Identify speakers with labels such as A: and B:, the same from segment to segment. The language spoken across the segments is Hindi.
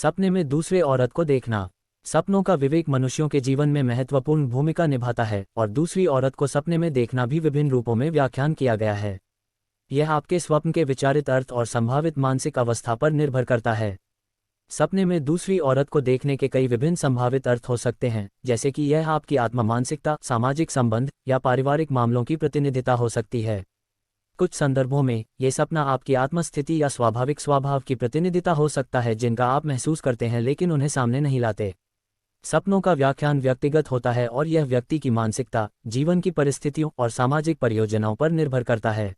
A: सपने में दूसरे औरत को देखना। सपनों का विवेक मनुष्यों के जीवन में महत्वपूर्ण भूमिका निभाता है और दूसरी औरत को सपने में देखना भी विभिन्न रूपों में व्याख्यान किया गया है। यह आपके स्वप्न के विचारित अर्थ और संभावित मानसिक अवस्था पर निर्भर करता है। सपने में दूसरी औरत को देखने के कई विभिन्न संभावित अर्थ हो सकते हैं, जैसे कि यह आपकी आत्म मानसिकता, सामाजिक संबंध या पारिवारिक मामलों की प्रतिनिधिता हो सकती है। कुछ संदर्भों में ये सपना आपकी आत्मस्थिति या स्वाभाविक स्वभाव की प्रतिनिधिता हो सकता है जिनका आप महसूस करते हैं लेकिन उन्हें सामने नहीं लाते। सपनों का व्याख्यान व्यक्तिगत होता है और यह व्यक्ति की मानसिकता, जीवन की परिस्थितियों और सामाजिक परियोजनाओं पर निर्भर करता है।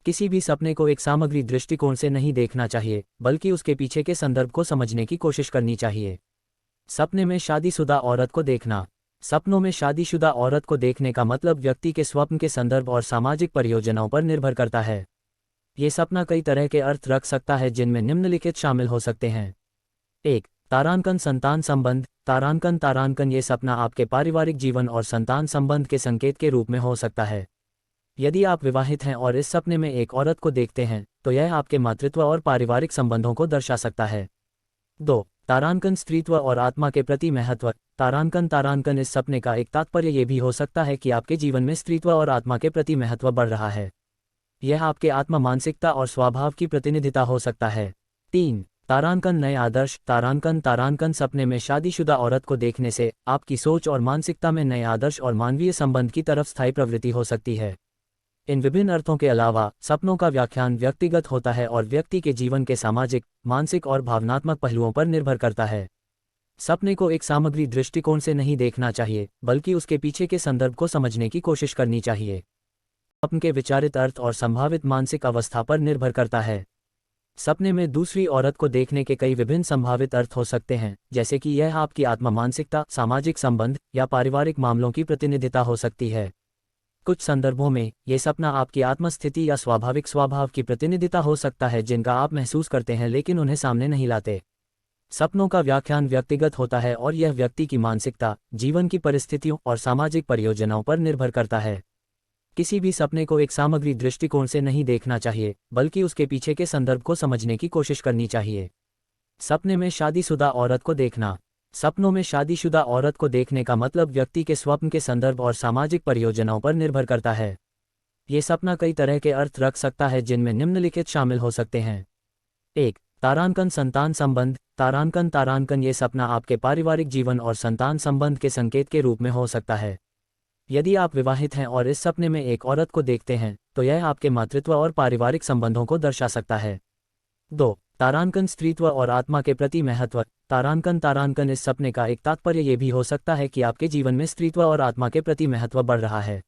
A: किसी भी सपने को एक सामग्री दृष्टिकोण से नहीं देखना चाहिए, बल्कि उसके पीछे के संदर्भ को समझने की कोशिश करनी चाहिए। सपने में शादीशुदा औरत को देखना। सपनों में शादीशुदा औरत को देखने का मतलब व्यक्ति के स्वप्न के संदर्भ और सामाजिक परियोजनाओं पर निर्भर करता है। ये सपना कई तरह के अर्थ रख सकता है जिनमें निम्नलिखित शामिल हो सकते हैं। 1. तारांकन संतान संबंध। तारांकन ये सपना आपके पारिवारिक जीवन और संतान संबंध के संकेत के रूप में हो सकता है। यदि आप विवाहित हैं और इस सपने में एक औरत को देखते हैं तो यह आपके मातृत्व और पारिवारिक संबंधों को दर्शा सकता है। 2. तारांकन स्त्रीत्व और आत्मा के प्रति महत्व। तारांकन इस सपने का एक तात्पर्य ये भी हो सकता है कि आपके जीवन में स्त्रीत्व और आत्मा के प्रति महत्व बढ़ रहा है। यह आपके आत्म मानसिकता और स्वभाव की प्रतिनिधिता हो सकता है। 3. तारांकन नए आदर्श। तारांकन सपने में शादीशुदा औरत को देखने से आपकी सोच और मानसिकता में नए आदर्श और मानवीय संबंध की तरफ स्थायी प्रवृत्ति हो सकती है। इन विभिन्न अर्थों के अलावा सपनों का व्याख्यान व्यक्तिगत होता है और व्यक्ति के जीवन के सामाजिक, मानसिक और भावनात्मक पहलुओं पर निर्भर करता है। सपने को एक सामग्री दृष्टिकोण से नहीं देखना चाहिए, बल्कि उसके पीछे के संदर्भ को समझने की कोशिश करनी चाहिए। सपने के विचारित अर्थ और संभावित मानसिक अवस्था पर निर्भर करता है। सपने में दूसरी औरत को देखने के कई विभिन्न संभावित अर्थ हो सकते हैं, जैसे कि यह आपकी आत्म मानसिकता, सामाजिक संबंध या पारिवारिक मामलों की प्रतिनिधिता हो सकती है। कुछ संदर्भों में ये सपना आपकी आत्मस्थिति या स्वाभाविक स्वभाव की प्रतिनिधिता हो सकता है जिनका आप महसूस करते हैं लेकिन उन्हें सामने नहीं लाते। सपनों का व्याख्यान व्यक्तिगत होता है और यह व्यक्ति की मानसिकता, जीवन की परिस्थितियों और सामाजिक परियोजनाओं पर निर्भर करता है। किसी भी सपने को एक सामग्री दृष्टिकोण से नहीं देखना चाहिए, बल्कि उसके पीछे के संदर्भ को समझने की कोशिश करनी चाहिए। सपने में शादीशुदा औरत को देखना। सपनों में शादीशुदा औरत को देखने का मतलब व्यक्ति के स्वप्न के संदर्भ और सामाजिक परियोजनाओं पर निर्भर करता है। ये सपना कई तरह के अर्थ रख सकता है जिनमें निम्नलिखित शामिल हो सकते हैं। 1. तारांकन संतान संबंध। तारांकन ये सपना आपके पारिवारिक जीवन और संतान संबंध के संकेत के रूप में हो सकता है। यदि आप विवाहित हैं और इस सपने में एक औरत को देखते हैं तो यह आपके मातृत्व और पारिवारिक संबंधों को दर्शा सकता है। 2. तारांकन स्त्रीत्व और आत्मा के प्रति महत्व। तारांकन इस सपने का एक तात्पर्य ये भी हो सकता है कि आपके जीवन में स्त्रीत्व और आत्मा के प्रति महत्व बढ़ रहा है।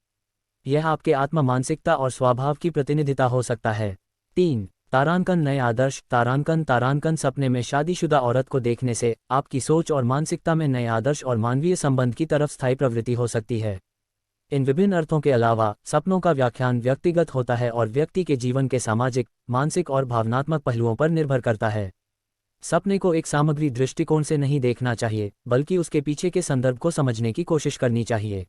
A: यह आपके आत्म मानसिकता और स्वभाव की प्रतिनिधिता हो सकता है। 3. तारांकन नए आदर्श। तारांकन सपने में शादीशुदा औरत को देखने से आपकी सोच और मानसिकता में नए आदर्श और मानवीय संबंध की तरफ स्थायी प्रवृत्ति हो सकती है। इन विभिन्न अर्थों के अलावा सपनों का व्याख्यान व्यक्तिगत होता है और व्यक्ति के जीवन के सामाजिक, मानसिक और भावनात्मक पहलुओं पर निर्भर करता है। सपने को एक सामग्री दृष्टिकोण से नहीं देखना चाहिए, बल्कि उसके पीछे के संदर्भ को समझने की कोशिश करनी चाहिए।